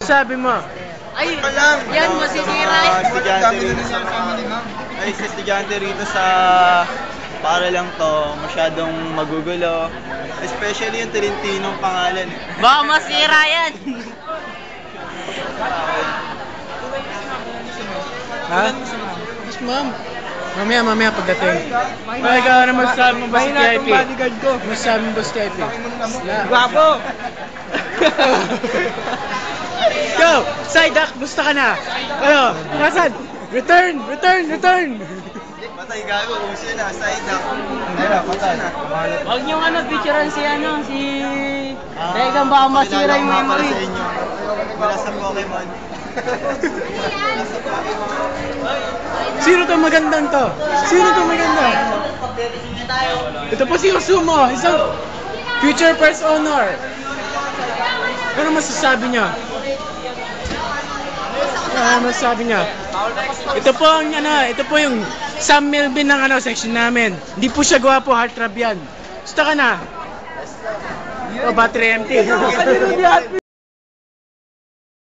masasabi mo? Ay, yan, masisira. Sa estudyante rito sa para lang to, masyadong magugulo. Especially yung Trintinong pangalan. Baka masira yan. Ha? Yes, ma'am. Mamaya pagdating. Ikaw na magsasabi mo ba si TIP? Magsasabi mo ba si TIP? Guwapo! Go! Psyduck, gusto ka na? Ano? Nasaan? Return! Patay gago, uso na, Psyduck. Patay na. Huwag niyong picturean si Tegang, baka masira yung memory. Wala sa Pokemon. Sino to magandang to? Ito po si Osumo, isang future first honor. Ano masasabi niya? Ito po yung Sam Melvin ng section namin. Hindi po siya gwapo, heartthrob yan. Gusto ka na? Oh, battery empty.